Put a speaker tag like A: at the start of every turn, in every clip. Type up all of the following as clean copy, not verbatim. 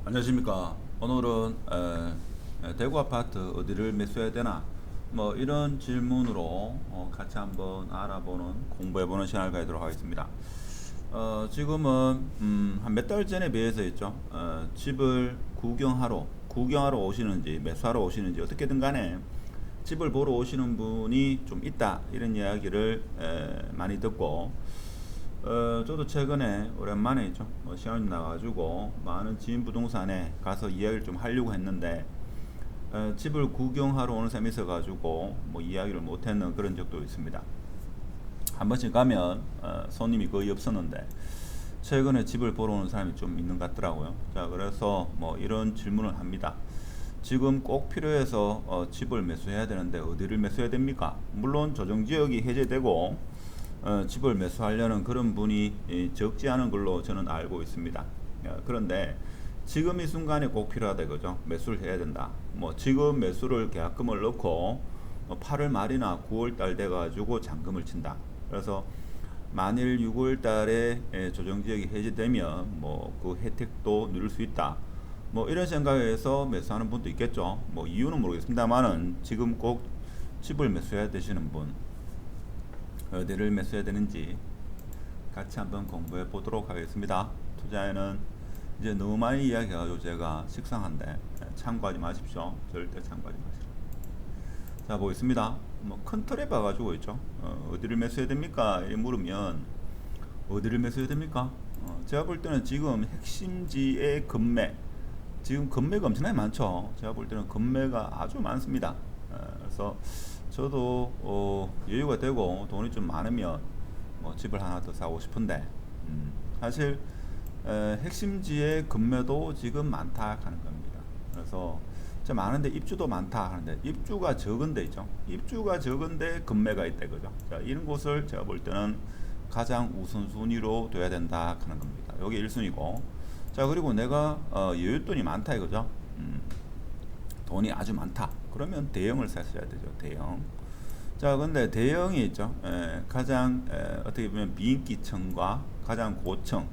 A: 안녕하십니까. 오늘은 대구 아파트 어디를 매수해야 되나 뭐 이런 질문으로 같이 한번 알아보는 공부해보는 시간을 가지도록 하겠습니다. 지금은 한 몇 달 전에 비해서 있죠. 집을 구경하러 오시는지 매수하러 오시는지 어떻게든 간에 집을 보러 오시는 분이 좀 있다 이런 이야기를 많이 듣고 저도 최근에 오랜만에 있죠. 시간이 나가지고 많은 지인 부동산에 가서 이야기를 좀 하려고 했는데 집을 구경하러 오는 셈이 있어가지고 뭐 이야기를 못했는 그런 적도 있습니다. 한 번씩 가면 손님이 거의 없었는데 최근에 집을 보러 오는 사람이 좀 있는 것 같더라고요. 자, 그래서 뭐 이런 질문을 합니다. 지금 꼭 필요해서 집을 매수해야 되는데 어디를 매수해야 됩니까? 물론 조정지역이 해제되고 집을 매수하려는 그런 분이 적지 않은 걸로 저는 알고 있습니다. 그런데 지금 이 순간에 꼭 필요하다 이거죠. 매수를 해야 된다. 뭐 지금 매수를 계약금을 넣고 8월 말이나 9월 달 돼가지고 잔금을 친다. 그래서 만일 6월 달에 조정지역이 해제되면 뭐 그 혜택도 누릴 수 있다. 뭐 이런 생각에서 매수하는 분도 있겠죠. 뭐 이유는 모르겠습니다만은 지금 꼭 집을 매수해야 되시는 분 어디를 매수해야 되는지 같이 한번 공부해 보도록 하겠습니다. 투자에는 이제 너무 많이 이야기해가지고 제가 식상한데 참고하지 마십시오. 절대 참고하지 마시라. 자, 보겠습니다. 뭐 큰 틀에 봐가지고 있죠. 어디를 매수해야 됩니까? 이렇게 물으면 어디를 매수해야 됩니까? 제가 볼 때는 지금 핵심지의 금매, 지금 금매가 엄청나게 많죠. 제가 볼 때는 금매가 아주 많습니다. 그래서 저도 여유가 되고 돈이 좀 많으면 뭐 집을 하나 더 사고 싶은데 사실 핵심지의 금매도 지금 많다 하는 겁니다. 그래서 좀 많은데 입주도 많다 하는데 입주가 적은데 있죠. 입주가 적은데 금매가 있다 그죠. 자, 이런 곳을 제가 볼 때는 가장 우선순위로 둬야 된다 하는 겁니다. 여기 1순위고. 자, 그리고 내가 여윳돈이 많다 이거죠. 돈이 아주 많다. 그러면 대형을 사셔야 되죠. 대형. 자, 근데 대형이 있죠. 가장 어떻게 보면 비인기층과 가장 고층,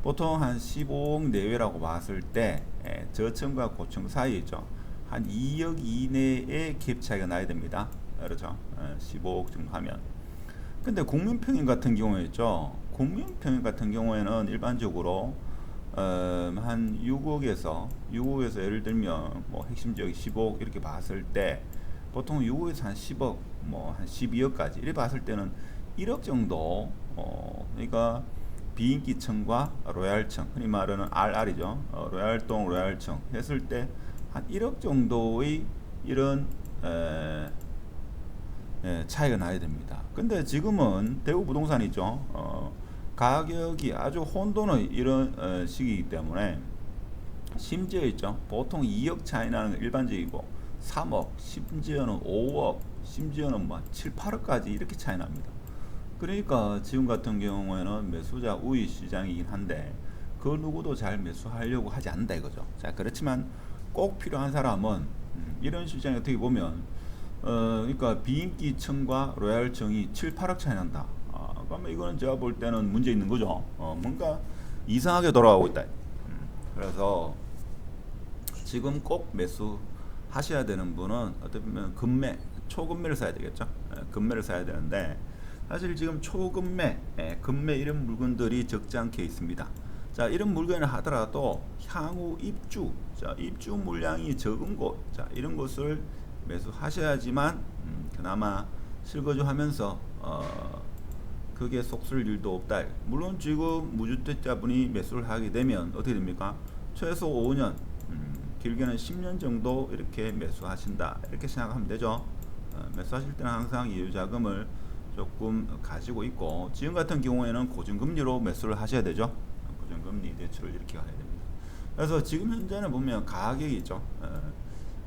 A: 보통 한 15억 내외라고 봤을 때 저층과 고층 사이에 있죠. 한 2억 이내의 갭 차이가 나야 됩니다. 그렇죠. 15억 정도 하면. 근데 국민평균 같은 경우에 있죠. 국민평균 같은 경우에는 일반적으로 한 6억에서 예를 들면 뭐 핵심 지역이 15억 이렇게 봤을 때 보통 6억에서 한 10억 뭐 한 12억까지 이렇게 봤을 때는 1억 정도 그러니까 비인기층과 로얄층 흔히 말하는 RR이죠. 로얄동 로얄층 했을 때 한 1억 정도의 이런 차이가 나야 됩니다. 근데 지금은 대구 부동산이죠. 가격이 아주 혼돈의 이런 시기이기 때문에 심지어 있죠. 보통 2억 차이 나는 건 일반적이고 3억, 심지어는 5억, 심지어는 뭐 7, 8억까지 이렇게 차이 납니다. 그러니까 지금 같은 경우에는 매수자 우위 시장이긴 한데 그 누구도 잘 매수하려고 하지 않는다 이거죠. 자, 그렇지만 꼭 필요한 사람은 이런 시장에 어떻게 보면 그러니까 비인기층과 로얄층이 7, 8억 차이 난다. 그러면 이거는 제가 볼 때는 문제 있는 거죠. 뭔가 이상하게 돌아가고 있다. 그래서 지금 꼭 매수하셔야 되는 분은 어떻게 보면 금매, 초금매를 사야 되겠죠. 금매를 사야 되는데 사실 지금 초금매, 금매 이런 물건들이 적지 않게 있습니다. 자, 이런 물건을 하더라도 향후 입주, 자, 입주 물량이 적은 곳, 자, 이런 곳을 매수하셔야지만 그나마 실거주하면서 크게 속쓸 일도 없다. 물론 지금 무주택자분이 매수를 하게 되면 어떻게 됩니까? 최소 5년, 길게는 10년 정도 이렇게 매수하신다. 이렇게 생각하면 되죠. 매수하실 때는 항상 예유자금을 조금 가지고 있고 지금 같은 경우에는 고정금리로 매수를 하셔야 되죠. 고정금리 대출을 이렇게 가야 됩니다. 그래서 지금 현재는 보면 가격이 있죠.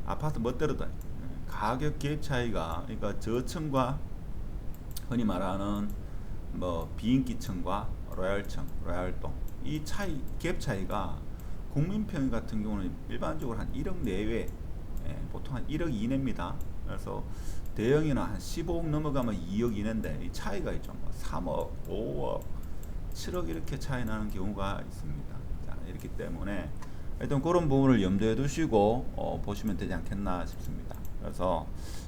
A: 아파트 멋대로다. 가격 갭 차이가 그러니까 저층과 흔히 말하는 뭐 비인기층과 로얄층, 로얄동 이 차이 갭 차이가 국민평균 같은 경우는 일반적으로 한 1억 내외, 보통 한 1억 이내입니다. 그래서 대형이나 한 15억 넘어가면 2억 이내인데 이 차이가 있죠. 뭐 3억, 5억, 7억 이렇게 차이 나는 경우가 있습니다. 자, 이렇기 때문에 하여튼 그런 부분을 염두에 두시고 보시면 되지 않겠나 싶습니다. 그래서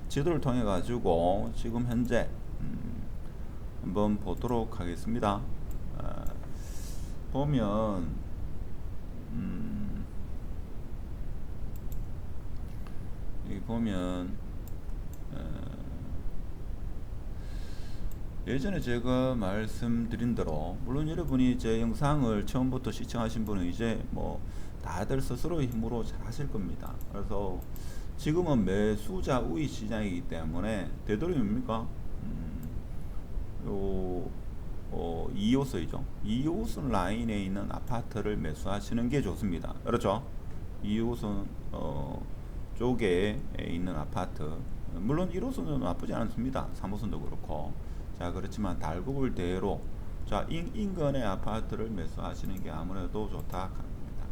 A: 지도를 통해 가지고 지금 현재 한번 보도록 하겠습니다. 아, 보면 여기 보면 예전에 제가 말씀드린 대로 물론 여러분이 제 영상을 처음부터 시청하신 분은 이제 뭐 다들 스스로의 힘으로 잘 하실 겁니다. 그래서 지금은 매수자 우위 시장이기 때문에 되도록입니까? 요 2호선이죠. 2호선 라인에 있는 아파트를 매수하시는 게 좋습니다. 그렇죠? 2호선 쪽에 있는 아파트, 물론 1호선도 나쁘지 않습니다. 3호선도 그렇고. 자, 그렇지만 달구불대로 자 인근의 아파트를 매수하시는 게 아무래도 좋다 하는 겁니다.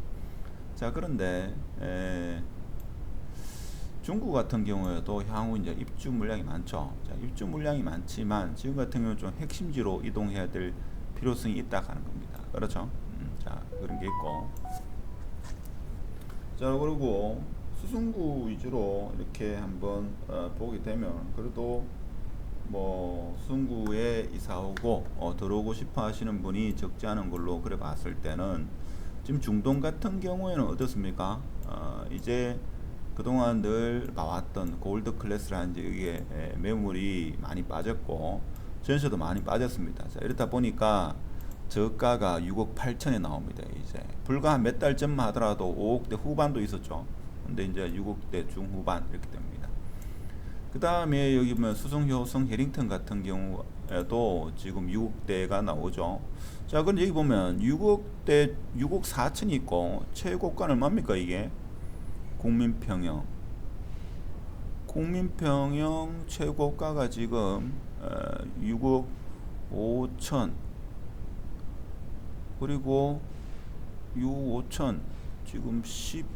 A: 자, 그런데 중구 같은 경우에도 향후 이제 입주 물량이 많죠. 자, 입주 물량이 많지만 지금 같은 경우는 좀 핵심지로 이동해야 될 필요성이 있다 하는 겁니다. 그렇죠? 자, 그런 게 있고. 자, 그리고 수성구 위주로 이렇게 한번 보게 되면 그래도 뭐 수성구에 이사 오고 들어오고 싶어 하시는 분이 적지 않은 걸로 그래 봤을 때는 지금 중동 같은 경우에는 어떻습니까? 이제 그동안 늘 봐왔던 골드 클래스라든지 이게 매물이 많이 빠졌고 전세도 많이 빠졌습니다. 자, 이렇다 보니까 저가가 6억 8천에 나옵니다. 이제 불과 한 몇 달 전만 하더라도 5억대 후반도 있었죠. 근데 이제 6억대 중후반 이렇게 됩니다. 그 다음에 여기 보면 수성효성 해링턴 같은 경우에도 지금 6억대가 나오죠. 자, 근데 여기 보면 6억대 6억 4천이 있고 최고가는 얼마입니까 이게? 국민평형 최고가가 지금 6억 5천, 그리고 6억 5천 지금 10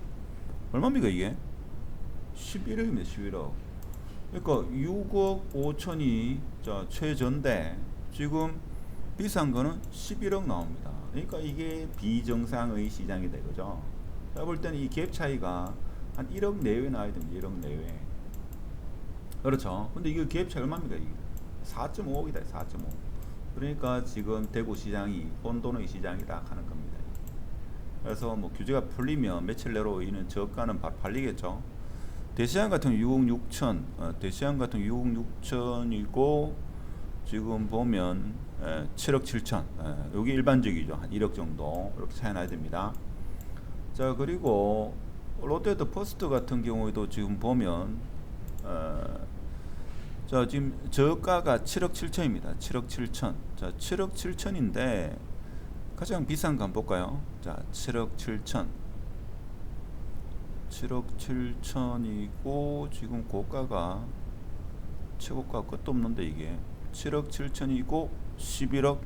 A: 얼마입니까 이게? 11억입니다. 11억. 그러니까 6억 5천이 자 최저인데 지금 비싼 거는 11억 나옵니다. 그러니까 이게 비정상의 시장이다 이거죠. 제가 볼 때는 이 갭 차이가 한 1억 내외 나와야 됩니다. 1억 내외. 그렇죠. 근데 이거 갭 차이 얼마입니까 이게? 4.5억이다. 4.5. 그러니까 지금 대구 시장이 혼돈의 시장이다 하는 겁니다. 그래서 뭐 규제가 풀리면 며칠 내로 이는 저가는 바로 팔리겠죠. 대시양 같은 6억 6천, 대시양 같은 6억 6천이고 지금 보면 7억 7천, 여기 일반적이죠. 한 1억 정도 이렇게 차이 나야 됩니다. 자, 그리고 롯데도 퍼스트 같은 경우에도 지금 보면 자 지금 저가가 7억 7천입니다. 7억 7천. 자, 7억 7천인데 가장 비싼 거 한번 볼까요? 자, 7억 7천. 7억 7천이고 지금 고가가 최고가 끝도 없는데 이게 7억 7천이고 11억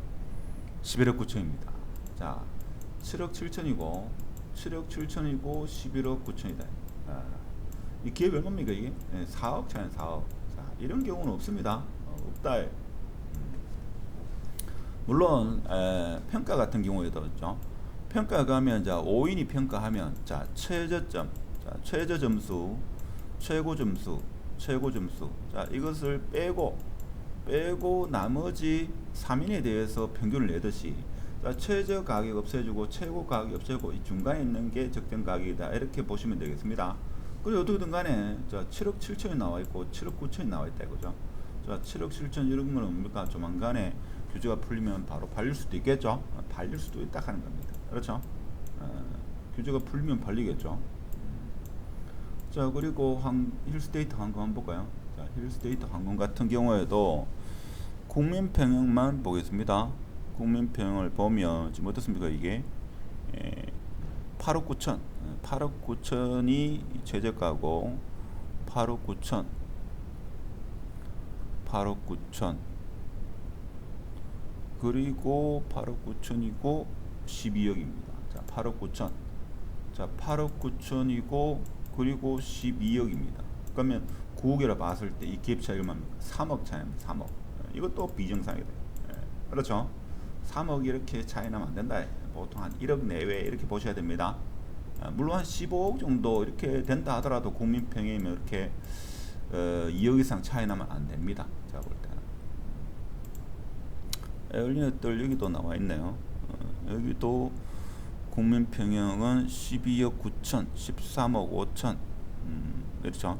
A: 9천입니다. 자, 7억 7천이고 11억 9천이다. 이 기업 얼마입니까 이게? 4억 차이 4억. 자, 이런 경우는 없습니다. 없다. 물론 평가 같은 경우에도 있죠. 평가 가면 자 5인이 평가하면 자 최저점, 자 최저 점수, 최고 점수, 최고 점수. 자, 이것을 빼고 나머지 3인에 대해서 평균을 내듯이 자, 최저 가격 없애주고 최고 가격 없애고 이 중간에 있는 게 적정 가격이다 이렇게 보시면 되겠습니다. 그리고 어떻게든 간에 자 7억 7천이 나와 있고 7억 9천이 나와 있다 이거죠. 자, 7억 7천 이런 건 뭡니까? 조만간에 규제가 풀리면 바로 팔릴 수도 있겠죠. 팔릴 수도 있다 하는 겁니다. 그렇죠? 규제가 풀리면 팔리겠죠. 자, 그리고 힐스테이트 항공 한번 볼까요? 자, 힐스테이트 항공 같은 경우에도 국민평형만 보겠습니다. 국민평형을 보면 지금 어떻습니까 이게? 8억 9천 8억 9천이 최저가고 8억 9천 8억 9천 그리고 8억 9천이고 12억입니다. 자, 8억 9천. 자, 8억 9천이고 그리고 12억입니다. 그러면 9억이라 봤을 때 이 갭 차이 얼마입니까? 3억 차이입니다. 3억. 이것도 비정상이다. 그렇죠? 3억 이렇게 차이 나면 안 된다. 보통 한 1억 내외 이렇게 보셔야 됩니다. 물론 한 15억 정도 이렇게 된다 하더라도 국민평형이면 이렇게 2억 이상 차이 나면 안 됩니다. 제가 볼 때는. 에얼리넷들 여기도 나와 있네요. 여기도 국민평형은 12억 9천, 13억 5천, 그렇죠.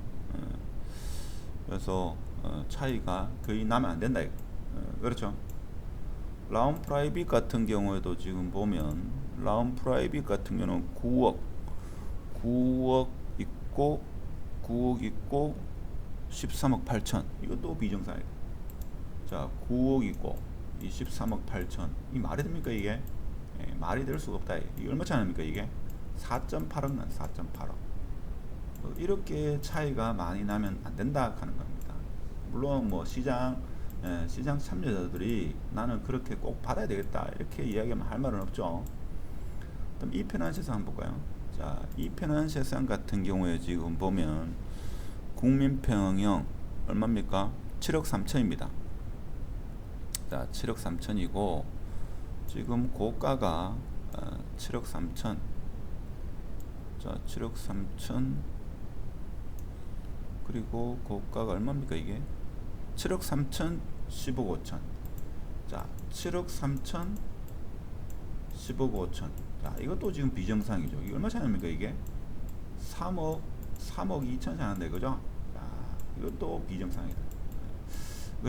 A: 그래서 차이가 거의 나면 안 된다. 그렇죠. 라운 프라이빗 같은 경우에도 지금 보면 라운 프라이빗 같은 경우는 9억 있고 9억 있고 13억 8천. 이것도 비정상이에요. 자, 9억 있고 이 13억 8천. 이 말이 됩니까 이게? 말이 될 수가 없다. 이게 얼마 차이 납니까 이게? 4.8억 난 4.8억. 이렇게 차이가 많이 나면 안 된다 하는 겁니다. 물론 뭐 시장 참여자들이 나는 그렇게 꼭 받아야 되겠다 이렇게 이야기하면 할 말은 없죠. 그럼 이편한 세상 한번 볼까요? 자, 이편한 세상 같은 경우에 지금 보면 국민평형 얼마입니까? 7억 3천입니다. 자, 7억 3천이고 지금 고가가 7억 3천. 자, 7억 3천. 그리고 고가가 얼마입니까 이게? 7억 3천 15억 5천. 자, 7억 3천 15억 5천. 자, 이것도 지금 비정상이죠. 이게 얼마 차이 납니까 이게? 3억 2천 차이 난다 이거죠? 자, 이것도 비정상이다.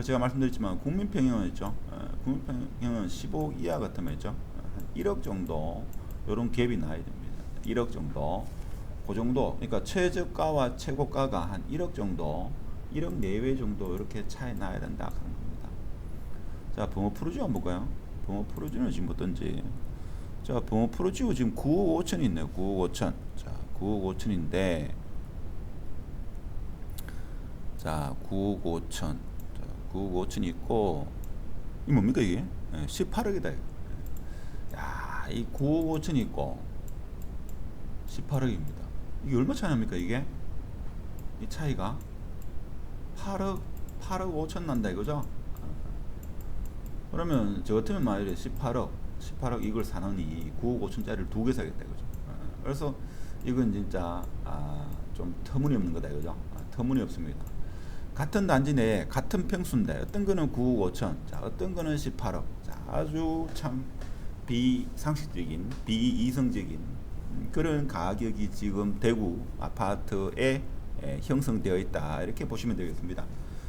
A: 제가 말씀드렸지만 국민평형은 있죠. 국민평형은 15억 이하 같으면 있죠. 한 1억 정도 이런 갭이 나야 됩니다. 1억 정도. 그 정도. 그러니까 최저가와 최고가가 한 1억 정도, 1억 내외 정도 이렇게 차이 나야 된다 하는 겁니다. 자, 범어프로지오 한번 볼까요? 범어프로지오는 지금 어떤지. 자, 범어프로지오 지금 9억 5천이 있네요. 9억 5천. 자, 9억 5천인데, 자, 9억 5천. 자, 9억 5천이 있고, 이 뭡니까 이게? 18억이다. 야, 이 9억 5천이 있고 18억입니다. 이게 얼마 차이 납니까 이게? 이 차이가 8억 5천 난다 이거죠? 그러면 저 같으면 만약에 18억 이걸 사느니 9억 5천짜리를 두 개 사겠다 이거죠. 그래서 이건 진짜 좀 터무니없는 거다 이거죠. 터무니없습니다. 같은 단지 내에 같은 평수인데 어떤 거는 9억 5천, 자, 어떤 거는 18억. 자, 아주 참 비상식적인, 비이성적인 그런 가격이 지금 대구 아파트에 형성되어 있다 이렇게 보시면 되겠습니다.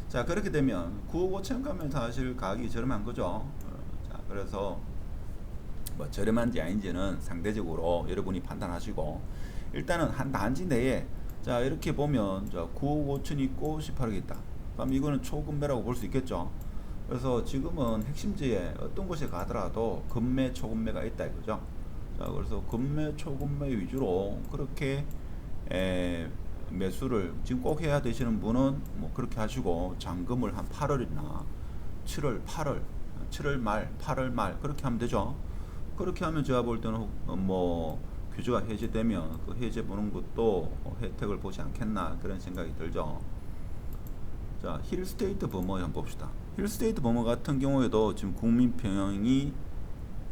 A: 자, 그렇게 되면 9억 5천 가면 사실 가격이 저렴한 거죠. 자, 그래서 뭐 저렴한지 아닌지는 상대적으로 여러분이 판단하시고, 일단은 한 단지 내에 자, 이렇게 보면 자, 9억 5천 있고 18억 있다. 그럼 이거는 초급매라고 볼 수 있겠죠. 그래서 지금은 핵심지에 어떤 곳에 가더라도 급매 초급매가 있다 이거죠. 자, 그래서 급매 초급매 위주로 그렇게 매수를 지금 꼭 해야 되시는 분은 뭐 그렇게 하시고, 잔금을 한 8월이나 7월 말 8월 말 그렇게 하면 되죠. 그렇게 하면 제가 볼 때는 뭐 규제가 해제되면 그 해제 보는 것도 혜택을 보지 않겠나 그런 생각이 들죠. 자, 힐스테이트 범어 한번 봅시다. 힐스테이트 범어 같은 경우에도 지금 국민평형이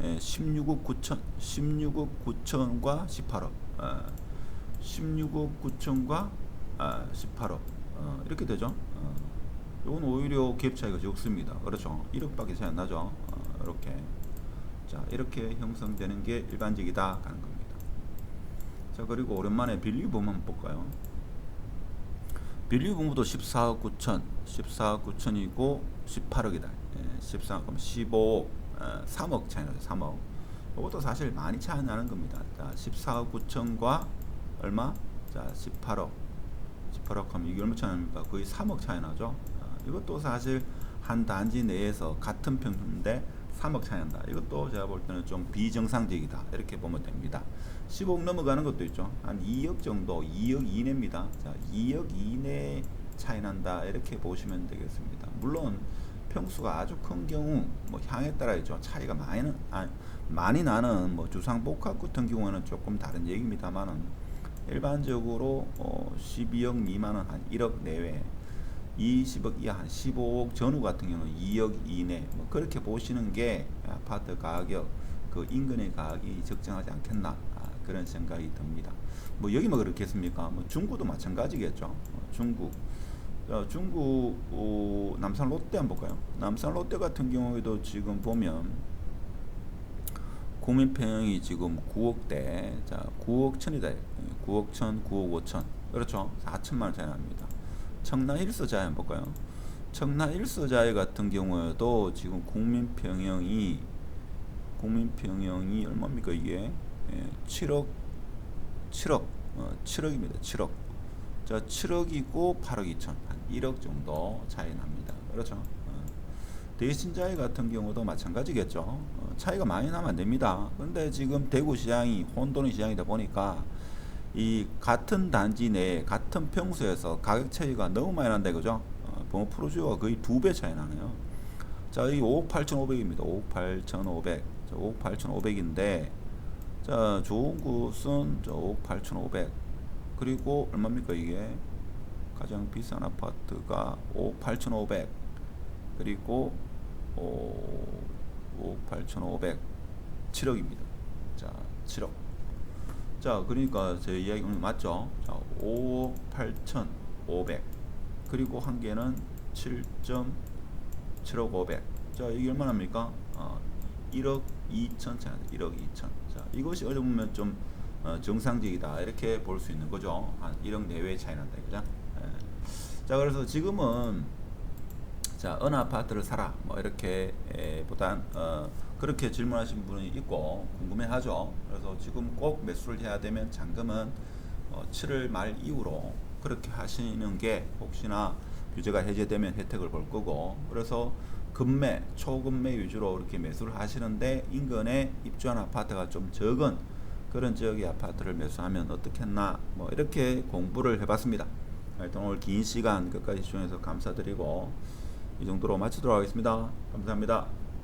A: 16억 9천과 18억, 16억 9천과 18억 이렇게 되죠. 이건 오히려 갭 차이가 적습니다. 그렇죠. 1억밖에 차이 안 나죠. 이렇게. 자, 이렇게 형성되는 게 일반적이다 하는 겁니다. 자, 그리고 오랜만에 빌리브 범어 한번 볼까요? 빌리브 범어도 14억 9천이고 18억이다. 14억 그럼 15억, 3억 차이 나죠. 3억. 이것도 사실 많이 차이 나는 겁니다. 자, 14억 9천과 얼마? 자, 18억 하면 이게 얼마 차이 납니까? 거의 3억 차이 나죠. 이것도 사실 한 단지 내에서 같은 평수인데 3억 차이 난다. 이것도 제가 볼 때는 좀 비정상적이다 이렇게 보면 됩니다. 15억 넘어가는 것도 있죠. 한 2억 정도, 2억 이내입니다. 자, 2억 이내 차이 난다 이렇게 보시면 되겠습니다. 물론 평수가 아주 큰 경우 뭐 향에 따라 있죠. 차이가 많이 나는 뭐 주상복합 같은 경우는 조금 다른 얘기입니다만은, 일반적으로 12억 미만은 한 1억 내외, 20억 이하 한 15억 전후 같은 경우는 2억 이내, 뭐 그렇게 보시는 게 아파트 가격 그 인근의 가격이 적정하지 않겠나 그런 생각이 듭니다. 뭐 여기만 그렇겠습니까? 뭐 중구도 마찬가지겠죠. 중구 남산 롯데 한번 볼까요? 남산 롯데 같은 경우에도 지금 보면 국민평형이 지금 9억대, 자 9억 천이다. 9억 천, 9억 5천, 그렇죠? 4천만 원 차이 납니다. 청라 일서자이 한번 볼까요? 청라 일서자이 같은 경우에도 지금 국민평형이 얼마입니까 이게? 7억 7억입니다. 7억. 자 7억이고 8억 2천, 한 1억 정도 차이 납니다. 그렇죠? 대신자이 같은 경우도 마찬가지겠죠. 차이가 많이 나면 안 됩니다. 근데 지금 대구 시장이 혼돈의 시장이다 보니까 이 같은 단지 내에 같은 평수에서 가격 차이가 너무 많이 난다 이거죠. 범업 프로주가 거의 2배 차이 나네요. 자, 이 5억 8,500입니다. 5억 8,500. 자, 5억 8,500인데 자, 좋은 곳은 저 5억 8,500. 그리고 얼마입니까 이게? 가장 비싼 아파트가 5억 8,500. 그리고 5억 8,500. 7억입니다. 자, 7억. 자, 그러니까 제 이야기 오늘 맞죠? 자, 5억 8,500. 그리고 한 개는 7억 500. 자, 이게 얼마납니까? 1억 2천 차이. 1억 2천. 자, 이것이 어떻게 보면 좀 정상적이다 이렇게 볼 수 있는 거죠. 한 1억 내외 차이 난다 이거죠. 자, 그래서 지금은 자, 어느 아파트를 사라 뭐 이렇게 보단 그렇게 질문하신 분이 있고 궁금해하죠. 그래서 지금 꼭 매수를 해야 되면 잔금은 7월 말 이후로 그렇게 하시는 게 혹시나 규제가 해제되면 혜택을 볼 거고, 그래서 급매, 초급매 위주로 이렇게 매수를 하시는데 인근에 입주한 아파트가 좀 적은 그런 지역의 아파트를 매수하면 어떻겠나 뭐 이렇게 공부를 해봤습니다. 일단 오늘 긴 시간 끝까지 시청해서 감사드리고 이 정도로 마치도록 하겠습니다. 감사합니다.